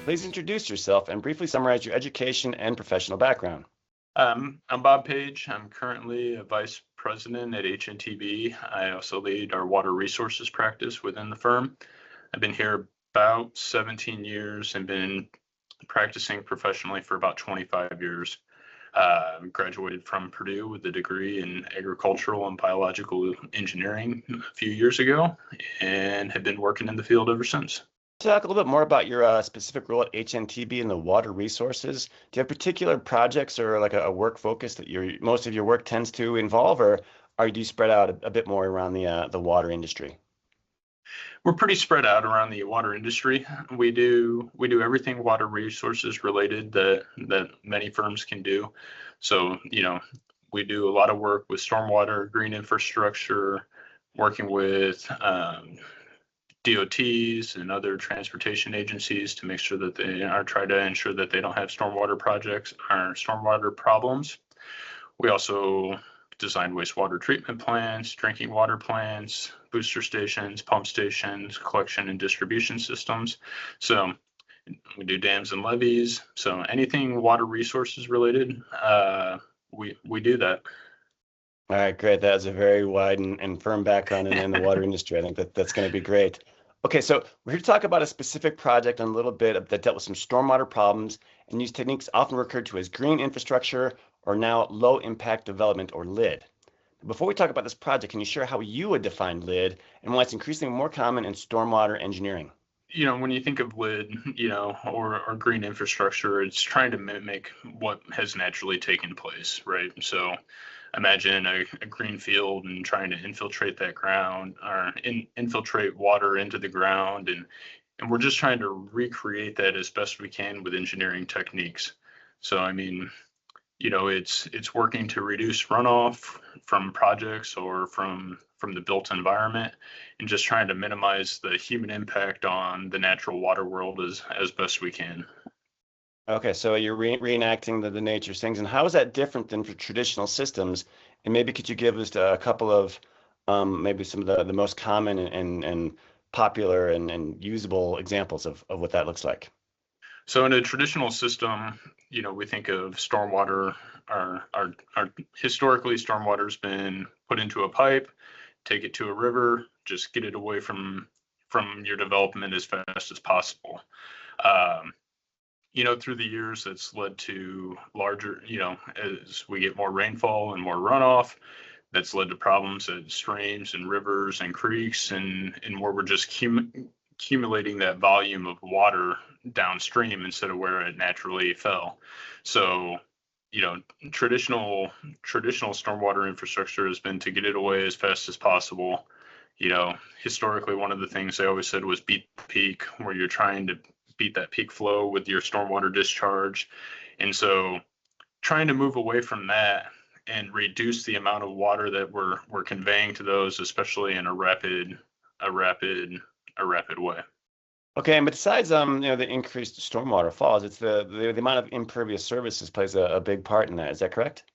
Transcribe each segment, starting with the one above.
Please introduce yourself and briefly summarize your education and professional background. I'm Bob Page. I'm currently a vice president at HNTB. I also lead our water resources practice within the firm. I've been here about 17 years and been practicing professionally for about 25 years. Graduated from Purdue with a degree in agricultural and biological engineering a few years ago and have been working in the field ever since. Talk a little bit more about your specific role at HNTB and the water resources. Do you have particular projects or like a work focus that most of your work tends to involve, or do you spread out a bit more around the water industry? We're pretty spread out around the water industry. We do everything water resources related that many firms can do. So, we do a lot of work with stormwater, green infrastructure, working with DOTs and other transportation agencies to make sure that they are trying to ensure that they don't have stormwater projects or stormwater problems. We also design wastewater treatment plants, drinking water plants, booster stations, pump stations, collection and distribution systems. So we do dams and levees. So anything water resources related, we do that. All right, great. That's a very wide and firm background in the water industry. I think that's going to be great. Okay, so we're here to talk about a specific project and a little bit that dealt with some stormwater problems and used techniques often referred to as green infrastructure or now low impact development, or LID. Before we talk about this project, can you share how you would define LID and why it's increasingly more common in stormwater engineering? When you think of LID, or green infrastructure, it's trying to mimic what has naturally taken place, right? So imagine a green field and trying to infiltrate that ground or infiltrate water into the ground. And we're just trying to recreate that as best we can with engineering techniques. So, it's working to reduce runoff from projects or from the built environment, and just trying to minimize the human impact on the natural water world as best we can. Okay, so you're reenacting the nature things, and how is that different than for traditional systems? And maybe could you give us a couple of maybe some of the most common and popular and usable examples of what that looks like? So in a traditional system, we think of stormwater. Our historically, stormwater's been put into a pipe, take it to a river, just get it away from your development as fast as possible. Through the years, that's led to larger, as we get more rainfall and more runoff, that's led to problems at streams and rivers and creeks, and where we're just accumulating that volume of water downstream instead of where it naturally fell. So, traditional stormwater infrastructure has been to get it away as fast as possible. Historically, one of the things they always said was beat the peak, where you're trying to beat that peak flow with your stormwater discharge. And so trying to move away from that and reduce the amount of water that we're conveying to those, especially in a rapid way. Okay, and besides the increased stormwater falls, it's the amount of impervious surfaces plays a big part in that. Is that correct?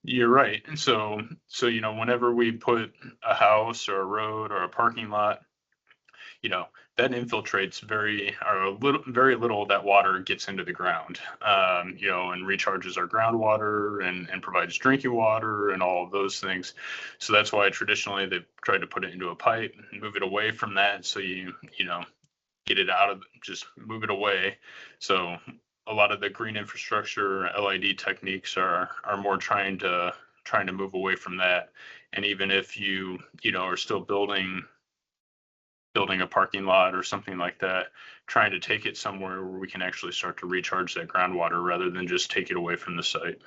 You're right. And so whenever we put a house or a road or a parking lot, that infiltrates very little of that water gets into the ground, and recharges our groundwater and provides drinking water and all of those things. So that's why traditionally they've tried to put it into a pipe and move it away from that. So you get it out of, just move it away. So a lot of the green infrastructure LID techniques are more trying to move away from that. And even if you are still building a parking lot or something like that, trying to take it somewhere where we can actually start to recharge that groundwater rather than just take it away from the site.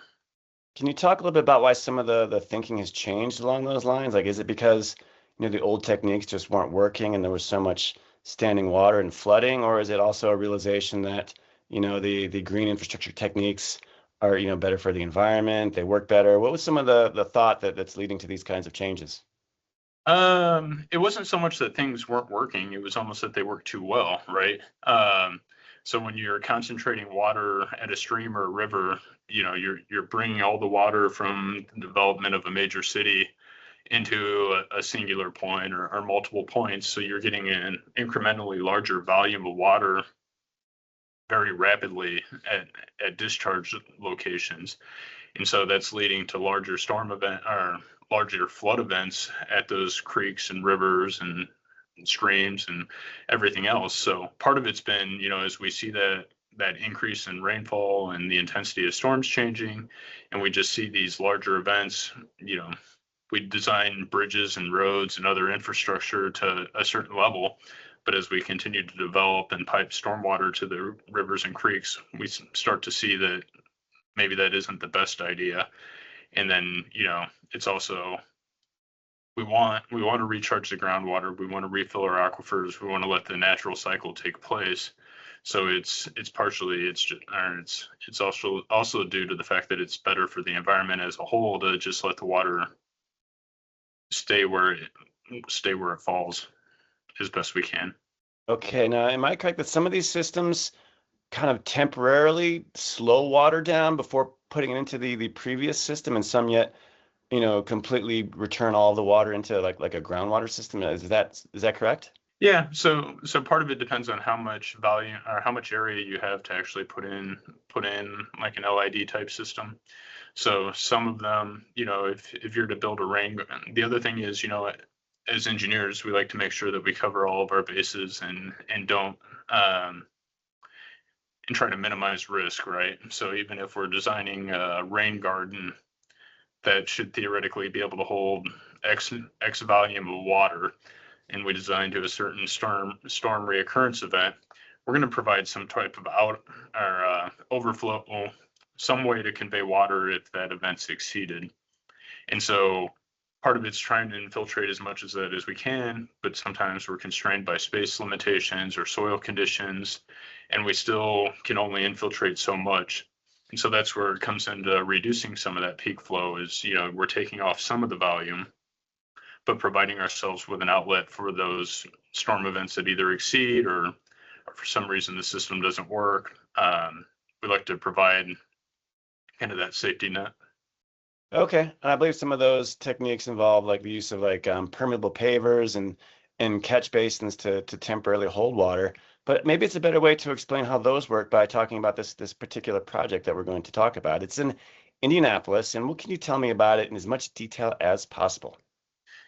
Can you talk a little bit about why some of the thinking has changed along those lines? Like, is it because the old techniques just weren't working and there was so much standing water and flooding, or is it also a realization that the green infrastructure techniques are better for the environment, they work better? What was some of the thought that's leading to these kinds of changes? It wasn't so much that things weren't working, it was almost that they worked too well, right? So when you're concentrating water at a stream or a river, you're bringing all the water from the development of a major city into a singular point or multiple points. So you're getting an incrementally larger volume of water very rapidly at discharge locations. And so that's leading to larger storm event or larger flood events at those creeks and rivers and streams and everything else. So part of it's been, as we see that increase in rainfall and the intensity of storms changing, and we just see these larger events, we design bridges and roads and other infrastructure to a certain level. But as we continue to develop and pipe stormwater to the rivers and creeks, we start to see that maybe that isn't the best idea. And then, it's also, we want to recharge the groundwater. We want to refill our aquifers. We want to let the natural cycle take place. So it's also due to the fact that it's better for the environment as a whole to just let the water stay where it falls as best we can. Okay, now am I correct that some of these systems kind of temporarily slow water down before putting it into the previous system, and some yet, completely return all the water into like a groundwater system? Is that correct? Yeah, so part of it depends on how much volume or how much area you have to actually put in like an LID type system. So some of them, if you're to build a rain, the other thing is, as engineers, we like to make sure that we cover all of our bases and don't and try to minimize risk, right? So even if we're designing a rain garden that should theoretically be able to hold X volume of water, and we design to a certain storm reoccurrence event, we're going to provide some type of overflow, some way to convey water if that event's exceeded. And so part of it's trying to infiltrate as much as that as we can, but sometimes we're constrained by space limitations or soil conditions, and we still can only infiltrate so much. And so that's where it comes into reducing some of that peak flow is, we're taking off some of the volume, but providing ourselves with an outlet for those storm events that either exceed or for some reason the system doesn't work. We like to provide kind of that safety net. Okay, and I believe some of those techniques involve like the use of permeable pavers and catch basins to temporarily hold water. But maybe it's a better way to explain how those work by talking about this particular project that we're going to talk about. It's in Indianapolis, and what can you tell me about it in as much detail as possible?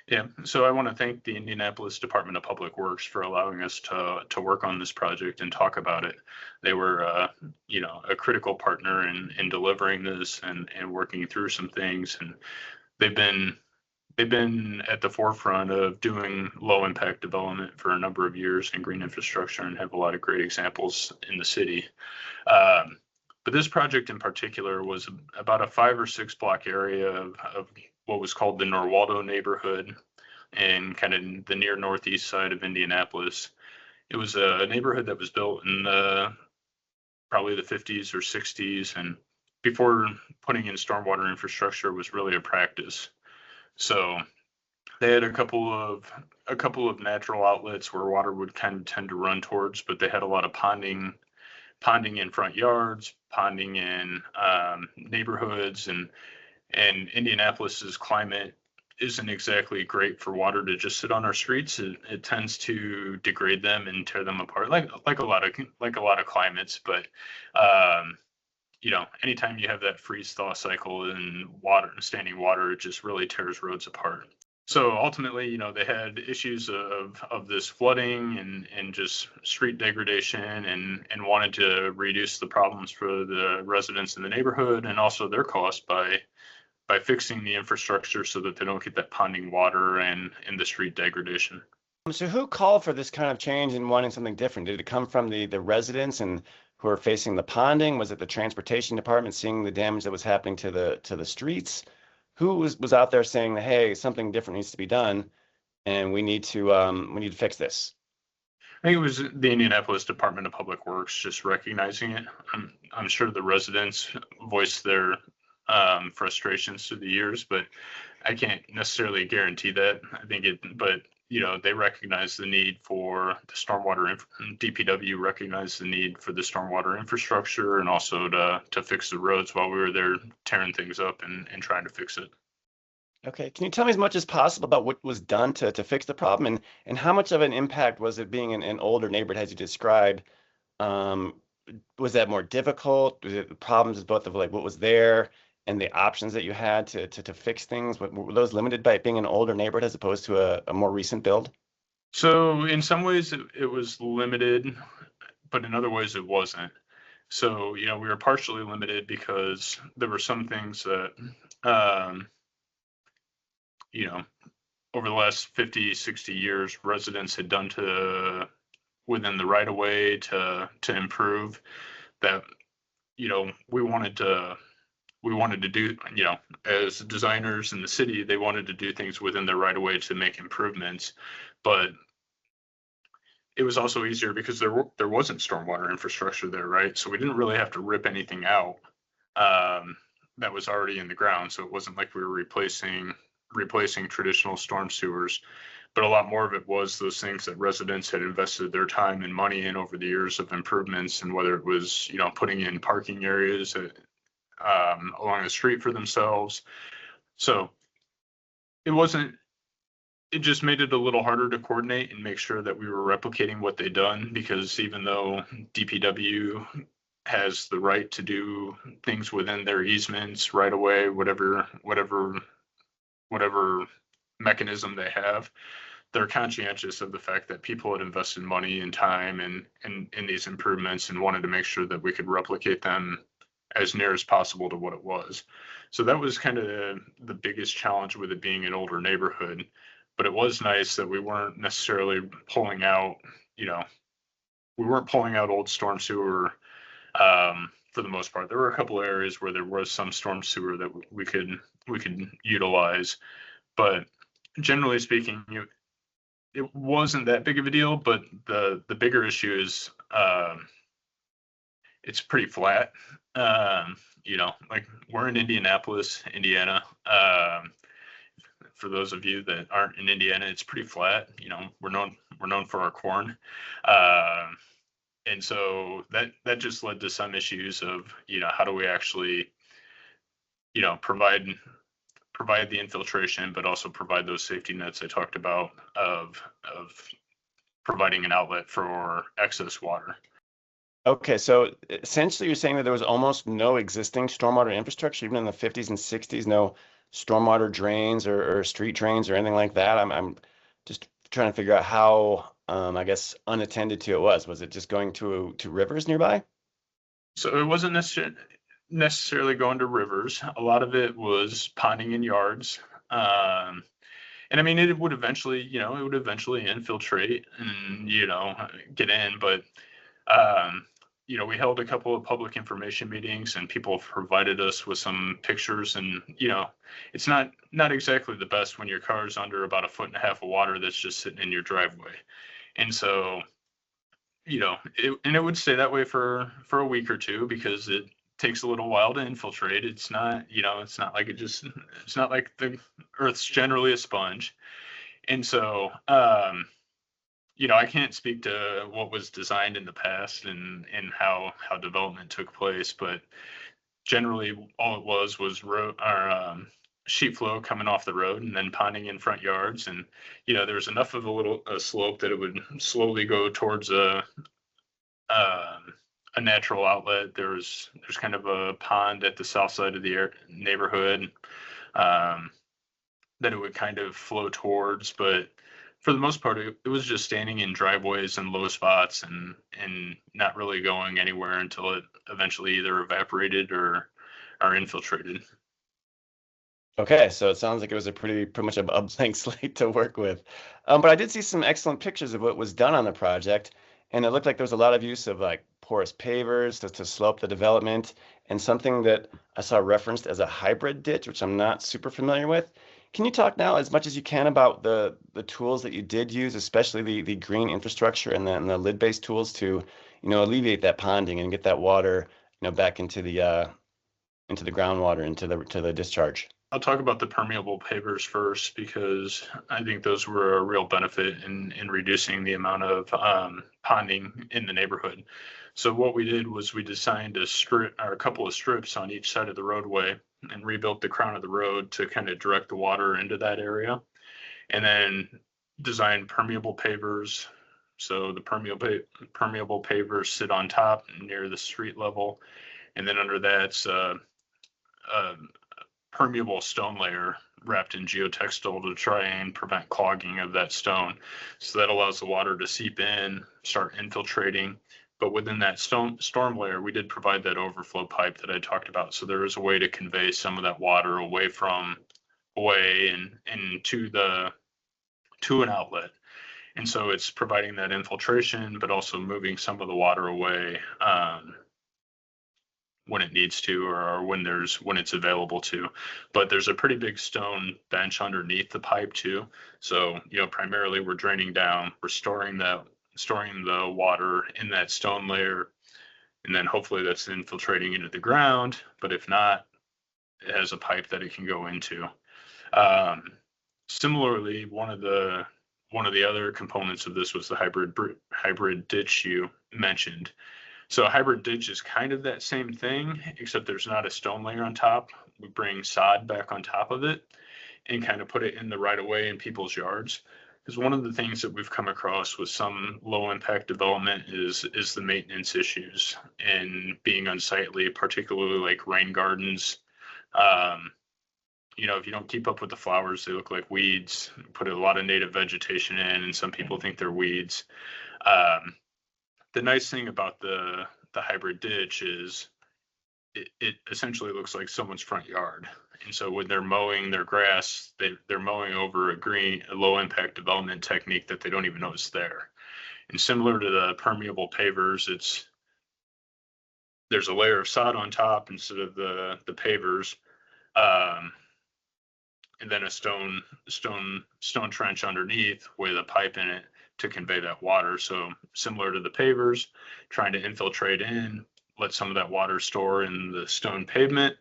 Yeah, so I want to thank the Indianapolis Department of Public Works for allowing us to work on this project and talk about it. They were, a critical partner in delivering this and working through some things, and they've been at the forefront of doing low impact development for a number of years in green infrastructure and have a lot of great examples in the city. But this project in particular was about a 5 or 6 block area of what was called the Norwaldo neighborhood and kind of the near northeast side of Indianapolis. It was a neighborhood that was built in probably the 50s or 60s, and before putting in stormwater infrastructure was really a practice. So they had a couple of natural outlets where water would kind of tend to run towards, but they had a lot of ponding in front yards, ponding in neighborhoods, and Indianapolis's climate isn't exactly great for water to just sit on our streets. It tends to degrade them and tear them apart, like a lot of climates. But anytime you have that freeze thaw cycle in standing water, it just really tears roads apart. So ultimately, they had issues of this flooding and just street degradation and wanted to reduce the problems for the residents in the neighborhood and also their cost by fixing the infrastructure so that they don't get that ponding water and the street degradation. So who called for this kind of change and wanting something different? Did it come from the residents and who are facing the ponding? Was it the transportation department seeing the damage that was happening to the streets? Who was out there saying, hey, something different needs to be done and we need to fix this? I think it was the Indianapolis Department of Public Works just recognizing it. I'm sure the residents voiced their frustrations through the years, but I can't necessarily guarantee that. I think they recognize the need for the stormwater. DPW recognized the need for the stormwater infrastructure and also to fix the roads while we were there tearing things up and trying to fix it. Okay, can you tell me as much as possible about what was done to fix the problem and how much of an impact was it being an older neighborhood as you described? was that more difficult? Was it the problems with both of like what was there and the options that you had to fix things? Were those limited by it being an older neighborhood as opposed to a more recent build? So in some ways it was limited, but in other ways it wasn't. So, you know, we were partially limited because there were some things that, um, you know, over the last 50, 60 years, residents had done to within the right of way to improve that, you know, we wanted to do, you know, as designers in the city, they wanted to do things within their right of way to make improvements. But it was also easier because there wasn't stormwater infrastructure there, right? So we didn't really have to rip anything out that was already in the ground. So it wasn't like we were replacing traditional storm sewers, but a lot more of it was those things that residents had invested their time and money in over the years of improvements, and whether it was, you know, putting in parking areas along the street for themselves. So it wasn't it just made it a little harder to coordinate and make sure that we were replicating what they'd done, because even though DPW has the right to do things within their easements right away, whatever mechanism they have, they're conscientious of the fact that people had invested money and time in these improvements and wanted to make sure that we could replicate them as near as possible to what it was. So that was kind of the biggest challenge with it being an older neighborhood. But it was nice that we weren't necessarily pulling out, you know, we weren't pulling out old storm sewer for the most part. There were a couple of areas where there was some storm sewer that we could utilize, but generally speaking, it wasn't that big of a deal. But the bigger issue is it's pretty flat. You know, like we're in Indianapolis, Indiana. For those of you that aren't in Indiana, it's pretty flat. You know, we're known for our corn, and so that just led to some issues of, you know, how do we actually, you know, provide the infiltration, but also provide those safety nets I talked about of providing an outlet for excess water. Okay, so essentially you're saying that there was almost no existing stormwater infrastructure, even in the 50s and 60s, no stormwater drains or street drains or anything like that. I'm just trying to figure out how, I guess, unattended to it was. Was it just going to rivers nearby? So it wasn't necessarily going to rivers. A lot of it was ponding in yards. And I mean, it would eventually, you know, infiltrate and, you know, get in. But, you know, we held a couple of public information meetings and people provided us with some pictures. And, you know, it's not exactly the best when your car's under about 1.5 feet of water that's just sitting in your driveway. And so, you know, it would stay that way for a week or two because it takes a little while to infiltrate. It's not, you know, it's not like the Earth's generally a sponge. And so, you know, I can't speak to what was designed in the past and how development took place, but generally all it was sheet flow coming off the road and then ponding in front yards. And, you know, there was enough of a slope that it would slowly go towards a natural outlet. There's kind of a pond at the south side of the neighborhood that it would kind of flow towards, but for the most part, it was just standing in driveways and low spots and not really going anywhere until it eventually either evaporated or infiltrated. Okay, so it sounds like it was a pretty much a blank slate to work with. But I did see some excellent pictures of what was done on the project, and it looked like there was a lot of use of like porous pavers to slope the development, and something that I saw referenced as a hybrid ditch, which I'm not super familiar with. Can you talk now as much as you can about the tools that you did use, especially the green infrastructure and the lid-based tools to, you know, alleviate that ponding and get that water, you know, back into the groundwater, into the discharge? I'll talk about the permeable pavers first because I think those were a real benefit in reducing the amount of ponding in the neighborhood. So what we did was we designed a couple of strips on each side of the roadway and rebuilt the crown of the road to kind of direct the water into that area, and then designed permeable pavers So the permeable pavers sit on top near the street level, and then under that's a permeable stone layer wrapped in geotextile to try and prevent clogging of that stone. So that allows the water to seep in, start infiltrating. But within that storm layer, we did provide that overflow pipe that I talked about. So there is a way to convey some of that water away and to an outlet. And so it's providing that infiltration, but also moving some of the water away when it needs to, or when it's available to. But there's a pretty big stone bench underneath the pipe too. So, primarily we're draining down, we're storing the water in that stone layer, and then hopefully that's infiltrating into the ground. But if not, it has a pipe that it can go into. Similarly, one of the other components of this was the hybrid ditch you mentioned. So a hybrid ditch is kind of that same thing, except there's not a stone layer on top. We bring sod back on top of it and kind of put it in the right of way in people's yards. Because one of the things that we've come across with some low impact development is the maintenance issues and being unsightly, particularly like rain gardens. If you don't keep up with the flowers, they look like weeds. Put a lot of native vegetation in, and some people think they're weeds. The nice thing about the hybrid ditch is it essentially looks like someone's front yard. And so when they're mowing their grass, they're mowing over a low impact development technique that they don't even know is there. And similar to the permeable pavers, there's a layer of sod on top instead of the pavers. And then a stone trench underneath with a pipe in it to convey that water. So similar to the pavers, trying to infiltrate in, let some of that water store in the stone pavement,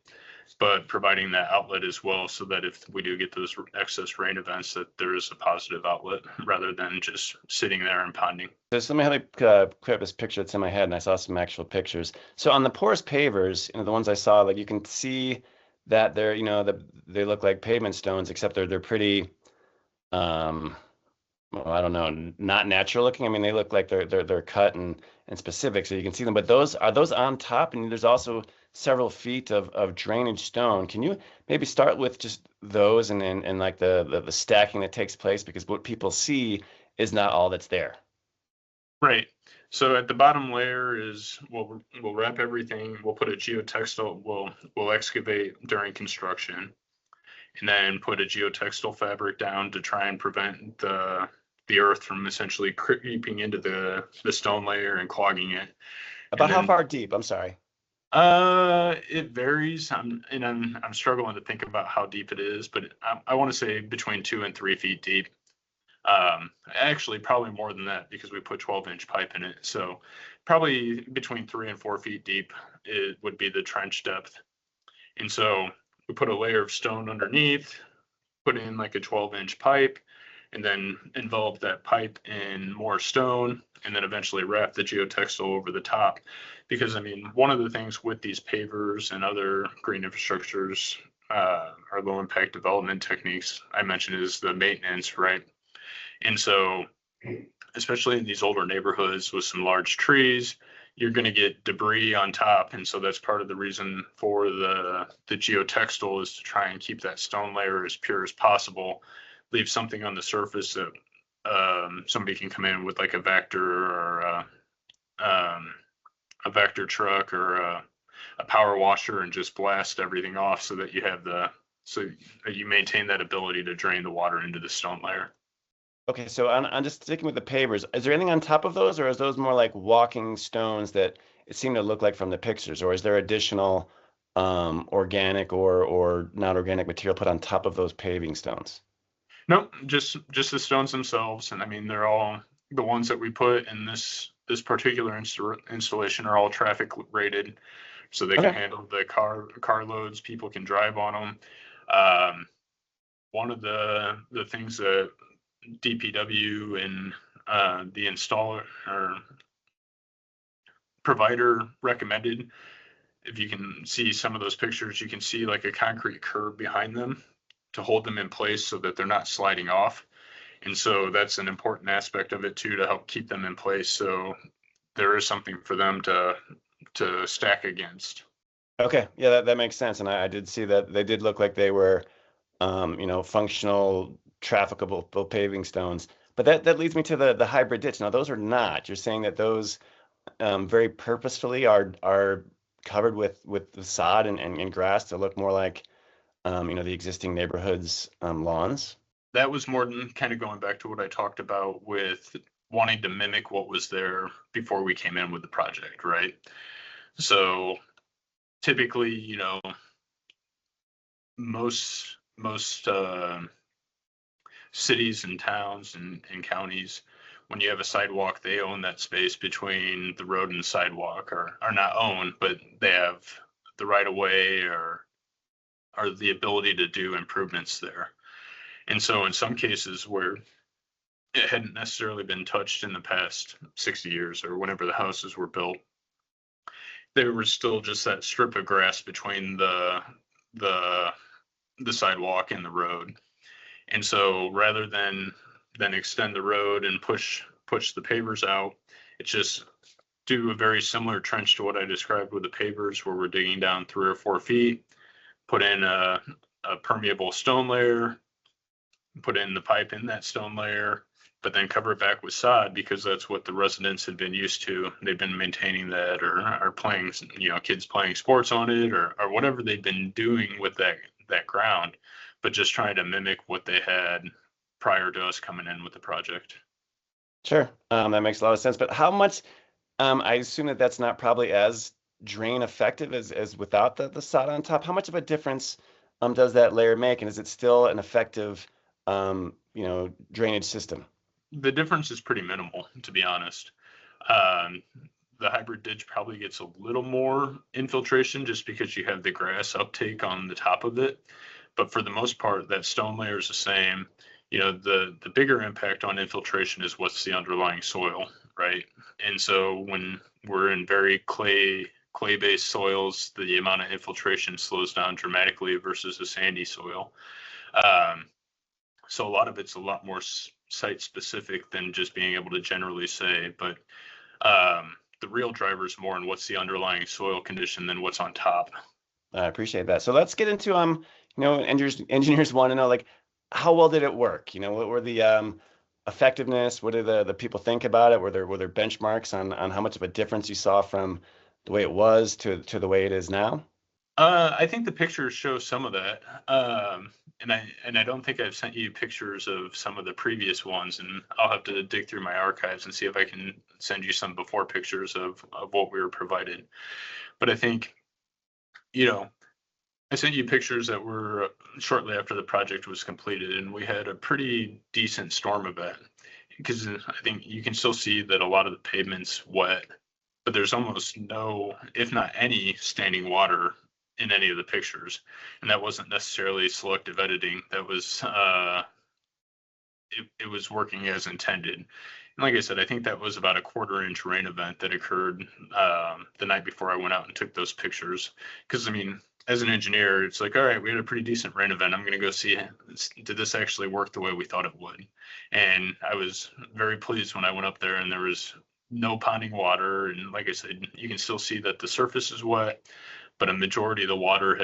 but providing that outlet as well, so that if we do get those excess rain events, that there is a positive outlet rather than just sitting there and ponding. So let me clear up this picture that's in my head, and I saw some actual pictures. So on the porous pavers, the ones I saw, like you can see that they're, they look like pavement stones, except they're pretty, well, I don't know, not natural looking. I mean, they look like they're cut and specific, so you can see them. But are those on top? And there's also several feet of drainage stone. Can you maybe start with just those and like the stacking that takes place? Because what people see is not all that's there. Right. So at the bottom layer is we'll wrap everything. We'll put a geotextile. We'll excavate during construction, and then put a geotextile fabric down to try and prevent the earth from essentially creeping into the stone layer and clogging it. About how far deep? I'm sorry. It varies. I'm struggling to think about how deep it is, but I want to say between 2 and 3 feet deep. Actually probably more than that, because we put 12-inch pipe in it. So probably between 3 and 4 feet deep, it would be the trench depth. And so we put a layer of stone underneath, put in like a 12-inch pipe, and then envelop that pipe in more stone, and then eventually wrap the geotextile over the top. Because one of the things with these pavers and other green infrastructures, our low impact development techniques I mentioned, is the maintenance, right? And so, especially in these older neighborhoods with some large trees, you're going to get debris on top. And so that's part of the reason for the geotextile, is to try and keep that stone layer as pure as possible, leave something on the surface that somebody can come in with like a Vector or a Vector truck or a power washer and just blast everything off, so that so that you maintain that ability to drain the water into the stone layer. Okay, so I'm just sticking with the pavers. Is there anything on top of those, or is those more like walking stones that it seemed to look like from the pictures, or is there additional organic or not organic material put on top of those paving stones? Nope, just the stones themselves. And they're all, the ones that we put in this particular installation are all traffic rated, so they can handle the car loads. People can drive on them. One of the things that DPW and the installer or provider recommended, if you can see some of those pictures, you can see like a concrete curb behind them to hold them in place so that they're not sliding off. And so that's an important aspect of it too, to help keep them in place. So there is something for them to stack against. Okay, yeah, that makes sense. And I did see that they did look like they were, functional, trafficable paving stones. But that leads me to the hybrid ditch. Now, those are not. You're saying that those very purposefully are covered with the sod and grass to look more like, the existing neighborhood's lawns. That was more than kind of going back to what I talked about with wanting to mimic what was there before we came in with the project, right? So typically, most cities and towns and counties, when you have a sidewalk, they own that space between the road and the sidewalk, or are not owned, but they have the right of way or the ability to do improvements there. And so in some cases where it hadn't necessarily been touched in the past 60 years or whenever the houses were built, there was still just that strip of grass between the sidewalk and the road. And so rather than extend the road and push the pavers out, it's just do a very similar trench to what I described with the pavers, where we're digging down 3 or 4 feet, put in a permeable stone layer, put in the pipe in that stone layer, but then cover it back with sod, because that's what the residents had been used to. They've been maintaining that, or are playing, kids playing sports on it, or whatever they've been doing with that ground, but just trying to mimic what they had prior to us coming in with the project. Sure, that makes a lot of sense. But how much? I assume that's not probably as drain effective as without the sod on top. How much of a difference does that layer make, and is it still an effective drainage system? The difference is pretty minimal, to be honest. Um, the hybrid ditch probably gets a little more infiltration just because you have the grass uptake on the top of it. But for the most part, that stone layer is the same. The bigger impact on infiltration is what's the underlying soil, right? And so when we're in very clay-based soils, the amount of infiltration slows down dramatically versus a sandy soil. So a lot of it's a lot more site specific than just being able to generally say, but the real driver is more in what's the underlying soil condition than what's on top. I appreciate that. So let's get into engineers want to know, like, how well did it work? What were the effectiveness? What did the people think about it? Were there benchmarks on how much of a difference you saw from the way it was to the way it is now? I think the pictures show some of that. And I don't think I've sent you pictures of some of the previous ones, and I'll have to dig through my archives and see if I can send you some before pictures of what we were provided. But I think, I sent you pictures that were shortly after the project was completed, and we had a pretty decent storm event, because I think you can still see that a lot of the pavement's wet, but there's almost no, if not any, standing water in any of the pictures. And that wasn't necessarily selective editing. That was it was working as intended. And like I said, I think that was about a 1/4 inch rain event that occurred the night before I went out and took those pictures. Because I mean, as an engineer, it's like, all right, we had a pretty decent rain event. I'm going to go see, did this actually work the way we thought it would? And I was very pleased when I went up there and there was no ponding water. And like I said, you can still see that the surface is wet, but a majority of the water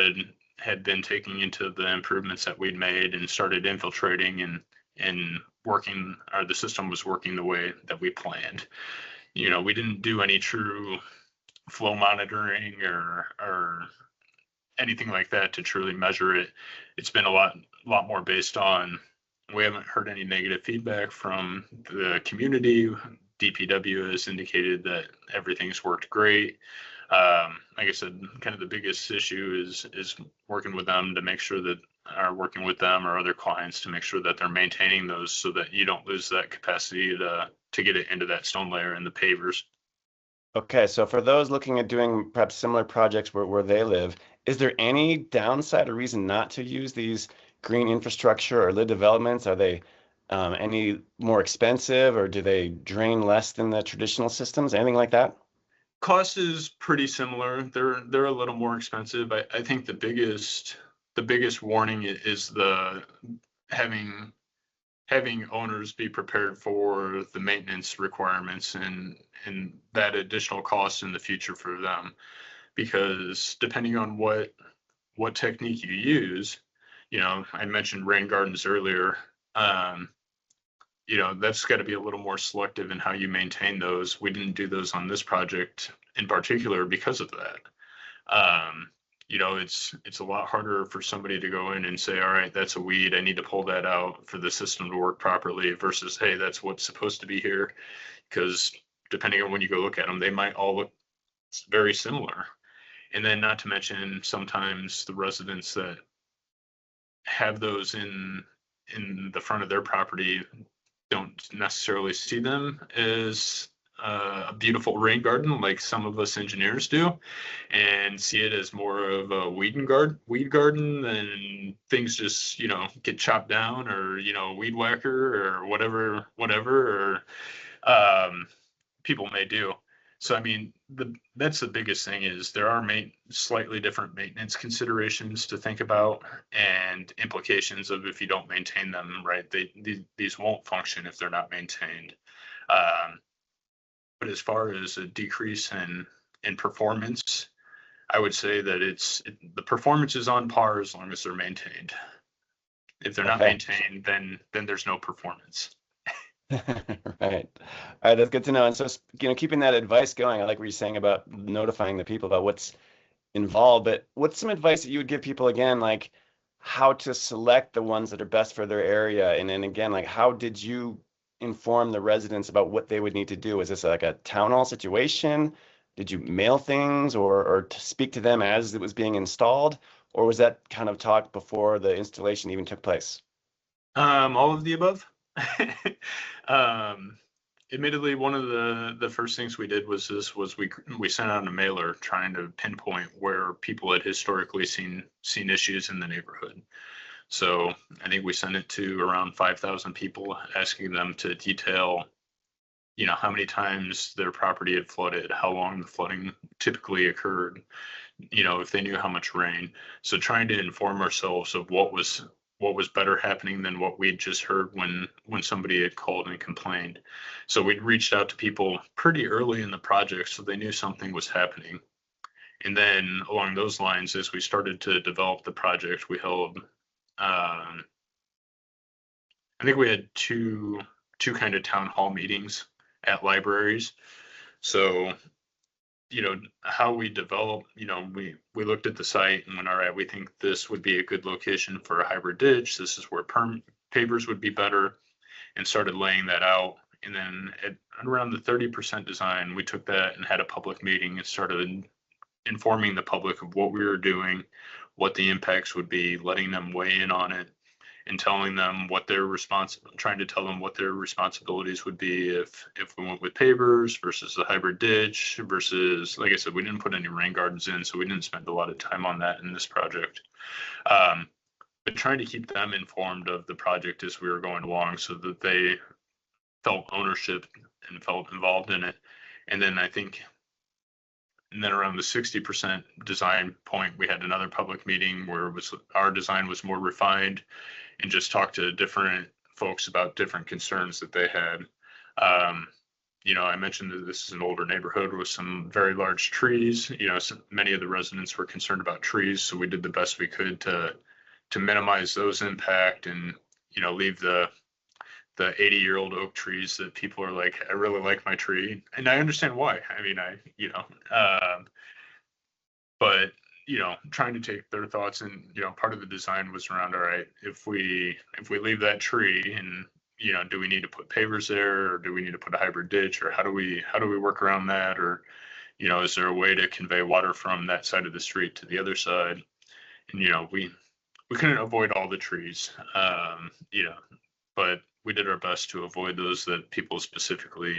had been taking into the improvements that we'd made and started infiltrating and working, or the system was working the way that we planned. We didn't do any true flow monitoring or anything like that to truly measure it. It's been a lot more based on, we haven't heard any negative feedback from the community. DPW has indicated that everything's worked great. Like I said, kind of the biggest issue is working with them to make sure that, are working with them or other clients to make sure that they're maintaining those so that you don't lose that capacity to get it into that stone layer and the pavers. Okay, so for those looking at doing perhaps similar projects where they live, is there any downside or reason not to use these green infrastructure or lid developments? Are they any more expensive, or do they drain less than the traditional systems? Anything like that? Cost is pretty similar. They're a little more expensive. I think the biggest warning is the having having owners be prepared for the maintenance requirements and that additional cost in the future for them, because depending on what technique you use, I mentioned rain gardens earlier. That's got to be a little more selective in how you maintain those. We didn't do those on this project in particular because of that. It's a lot harder for somebody to go in and say, all right, that's a weed, I need to pull that out for the system to work properly, versus, hey, that's what's supposed to be here. Because depending on when you go look at them, they might all look very similar. And then not to mention sometimes the residents that have those in the front of their property don't necessarily see them as a beautiful rain garden like some of us engineers do, and see it as more of a weed garden, and things just get chopped down, or weed whacker or whatever, or people may do. So I mean, that's the biggest thing, is there are slightly different maintenance considerations to think about, and implications of if you don't maintain them, right? These won't function if they're not maintained. But as far as a decrease in performance, I would say that the performance is on par as long as they're maintained. If they're not maintained, then there's no performance. Right. All right, that's good to know. And so, keeping that advice going, I like what you're saying about notifying the people about what's involved, but what's some advice that you would give people, again, like how to select the ones that are best for their area? And then again, like, how did you inform the residents about what they would need to do? Is this like a town hall situation? Did you mail things, or to speak to them as it was being installed? Or was that kind of talk before the installation even took place? All of the above. Admittedly, one of the first things we did was we sent out a mailer trying to pinpoint where people had historically seen issues in the neighborhood. So I think we sent it to around 5,000 people, asking them to detail, how many times their property had flooded, how long the flooding typically occurred, if they knew how much rain. So trying to inform ourselves of what was better happening than what we'd just heard when somebody had called and complained. So we'd reached out to people pretty early in the project, so they knew something was happening. And then along those lines, as we started to develop the project, we held, I think we had two kind of town hall meetings at libraries. So how we develop, we looked at the site and went, all right, we think this would be a good location for a hybrid ditch. This is where pavers would be better, and started laying that out. And then at around the 30% design, we took that and had a public meeting and started informing the public of what we were doing, what the impacts would be, letting them weigh in on it, and telling them trying to tell them what their responsibilities would be if we went with pavers versus the hybrid ditch versus, like I said, we didn't put any rain gardens in, so we didn't spend a lot of time on that in this project. But trying to keep them informed of the project as we were going along, so that they felt ownership and felt involved in it. And then around the 60% design point, we had another public meeting where our design was more refined, and just talked to different folks about different concerns that they had. I mentioned that this is an older neighborhood with some very large trees. Many of the residents were concerned about trees, so we did the best we could to minimize those impact, and leave the 80-year-old oak trees that people are like, I really like my tree, and I understand why. I mean, but trying to take their thoughts, and part of the design was around, all right, if we leave that tree, and do we need to put pavers there, or do we need to put a hybrid ditch, or how do we work around that, or is there a way to convey water from that side of the street to the other side? And we couldn't avoid all the trees, but we did our best to avoid those that people specifically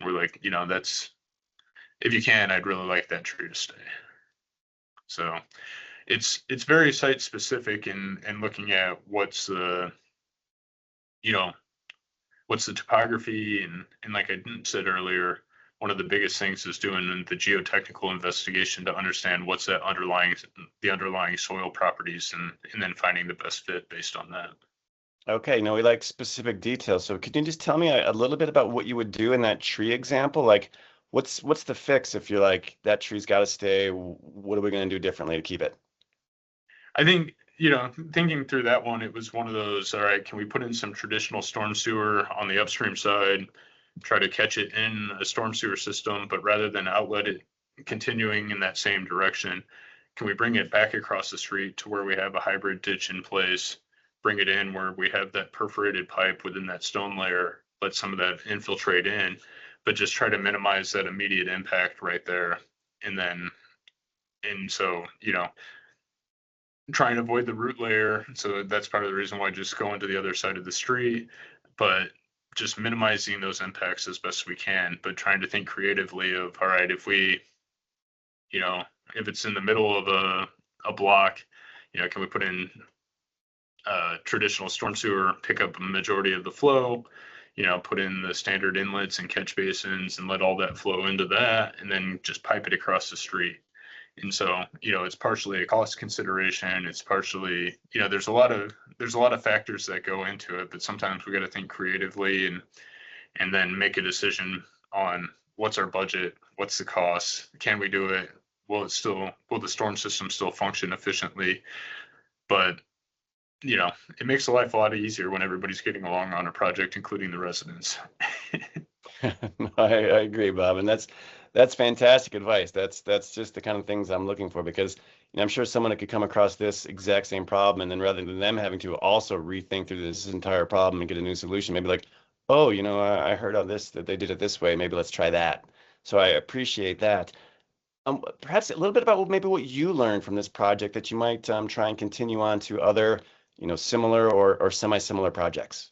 were like, that's, if you can, I'd really like that tree to stay. So it's very site specific, and looking at what's the topography, and like I said earlier, one of the biggest things is doing the geotechnical investigation to understand what's the underlying soil properties, and then finding the best fit based on that. Okay, no, we like specific details. So could you just tell me a little bit about what you would do in that tree example? Like, what's the fix if you're like that tree's got to stay? What are we going to do differently to keep it? I think, thinking through that one, it was one of those, all right, can we put in some traditional storm sewer on the upstream side, try to catch it in a storm sewer system, but rather than outlet it continuing in that same direction, can we bring it back across the street to where we have a hybrid ditch in place, bring it in where we have that perforated pipe within that stone layer, let some of that infiltrate in, but just try to minimize that immediate impact right there. And then, and so, try and avoid the root layer. So that's part of the reason why just going to the other side of the street, but just minimizing those impacts as best we can, but trying to think creatively of, all right, if we, you know, if it's in the middle of a block, can we put in traditional storm sewer, pick up a majority of the flow, put in the standard inlets and catch basins and let all that flow into that, and then just pipe it across the street. And so, it's partially a cost consideration. It's partially, there's a lot of factors that go into it, but sometimes we got to think creatively and then make a decision on what's our budget, what's the cost, can we do it? Will the storm system still function efficiently? But, it makes the life a lot easier when everybody's getting along on a project, including the residents. I agree, Bob, and that's fantastic advice. That's just the kind of things I'm looking for because I'm sure someone could come across this exact same problem, and then rather than them having to also rethink through this entire problem and get a new solution, maybe like, oh, I heard on this that they did it this way. Maybe let's try that. So I appreciate that. Perhaps a little bit about maybe what you learned from this project that you might try and continue on to other, similar or semi-similar projects.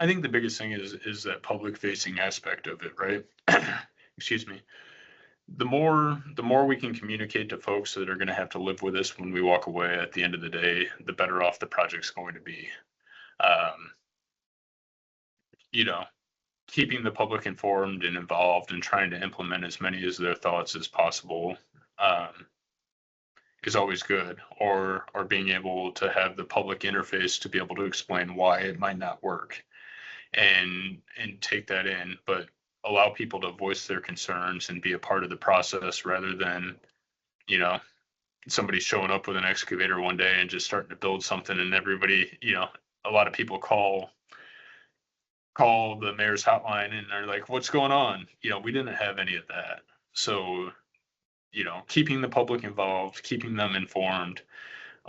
I think the biggest thing is that public facing aspect of it, right? Excuse me. The more we can communicate to folks that are going to have to live with us when we walk away at the end of the day, the better off the project's going to be. Um, you know, Keeping the public informed and involved and trying to implement as many of their thoughts as possible um, is always good. Or being able to have the public interface to be able to explain why it might not work and take that in, but allow people to voice their concerns and be a part of the process rather than, you know, somebody showing up with an excavator one day and just starting to build something and everybody, a lot of people call the mayor's hotline and they're like, what's going on? We didn't have any of that. So, keeping the public involved, keeping them informed,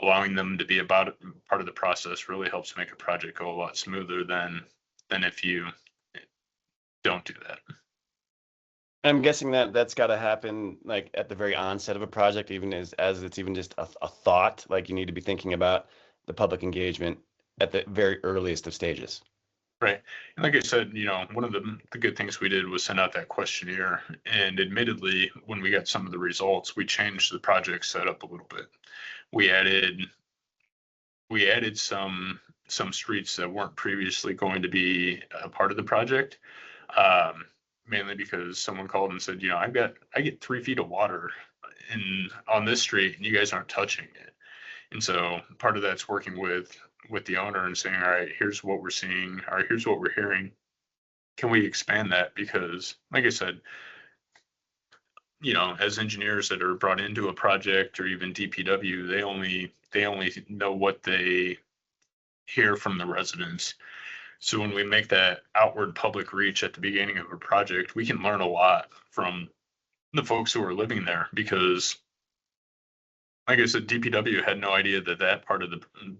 allowing them to be about part of the process really helps make a project go a lot smoother than if you don't do that. I'm guessing that that's got to happen like at the very onset of a project, even as it's even just a thought. Like you need to be thinking about the public engagement at the very earliest of stages. Right. And like I said, one of the good things we did was send out that questionnaire. And admittedly, when we got some of the results, we changed the project setup a little bit. We added some streets that weren't previously going to be a part of the project. Mainly because someone called and said, I get 3 feet of water on this street and you guys aren't touching it. And so part of that's working with the owner and saying, all right, here's what we're seeing, or here's what we're hearing. Can we expand that? Because like I said, as engineers that are brought into a project or even DPW, they only know what they hear from the residents. So when we make that outward public reach at the beginning of a project, we can learn a lot from the folks who are living there because like I said, DPW had no idea that part of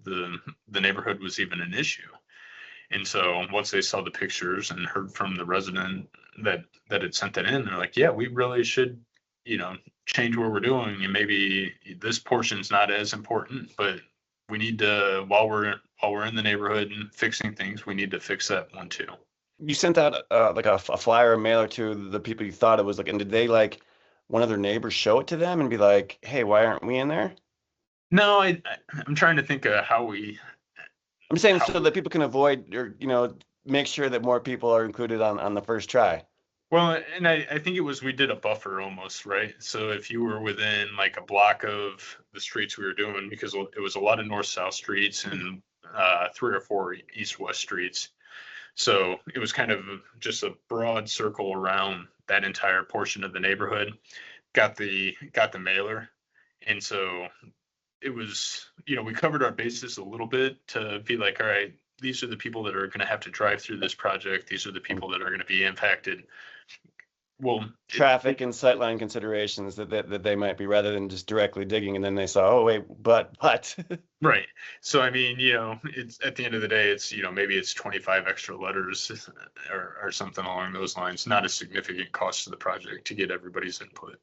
the neighborhood was even an issue. And so once they saw the pictures and heard from the resident that had sent that in, they're like, yeah, we really should, change what we're doing. And maybe this portion's not as important, but we need to, while we're in the neighborhood and fixing things, we need to fix that one too. You sent out like a flyer or mailer to the people you thought it was like, and did they like one of their neighbors show it to them and be like, hey, why aren't we in there? No, I'm trying to think of I'm saying so that people can avoid or, make sure that more people are included on the first try. Well, and I think we did a buffer almost, right? So if you were within like a block of the streets we were doing, because it was a lot of north-south streets and 3 or 4 east-west streets. So it was kind of just a broad circle around that entire portion of the neighborhood. Got the mailer, and so it was, we covered our bases a little bit to be like, all right, these are the people that are going to have to drive through this project. These are the people that are going to be impacted. Well, traffic and sightline considerations that they might be, rather than just directly digging and then they saw, oh wait, but right. So I mean, it's at the end of the day, it's maybe it's 25 extra letters or something along those lines. Not a significant cost to the project to get everybody's input.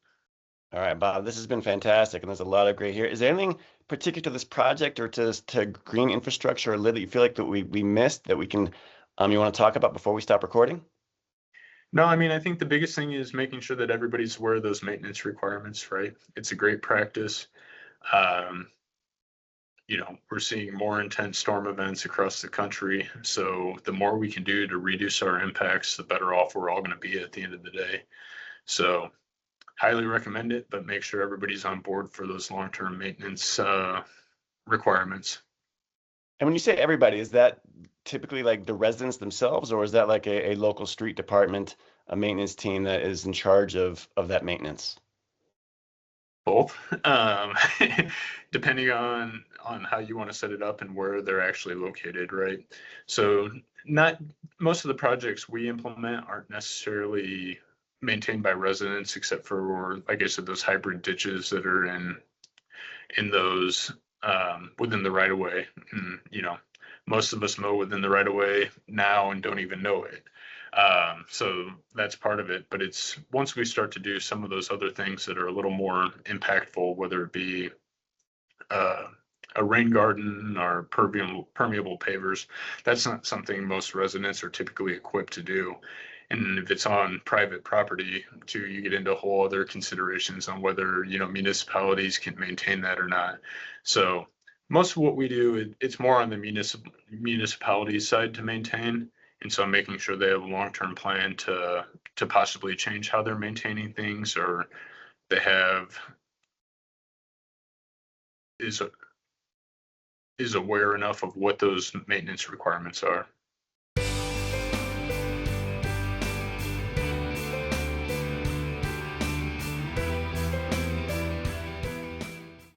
All right, Bob, this has been fantastic, and there's a lot of great here. Is there anything particular to this project or to green infrastructure or lit that you feel like that we missed that we can you want to talk about before we stop recording? No, I mean, I think the biggest thing is making sure that everybody's aware of those maintenance requirements, right? It's a great practice. We're seeing more intense storm events across the country. So the more we can do to reduce our impacts, the better off we're all going to be at the end of the day. So highly recommend it, but make sure everybody's on board for those long-term maintenance requirements. And when you say everybody, is that typically like the residents themselves, or is that like a local street department, a maintenance team that is in charge of that maintenance? Both, depending on how you want to set it up and where they're actually located, right? So not most of the projects we implement aren't necessarily maintained by residents, except for, like I said, those hybrid ditches that are in those within the right of way. And, most of us mow within the right of way now and don't even know it. So that's part of it. But it's once we start to do some of those other things that are a little more impactful, whether it be a rain garden or permeable pavers, that's not something most residents are typically equipped to do. And if it's on private property too, you get into whole other considerations on whether, municipalities can maintain that or not. So most of what we do, it's more on the municipality side to maintain. And so making sure they have a long-term plan to possibly change how they're maintaining things, or they have is aware enough of what those maintenance requirements are.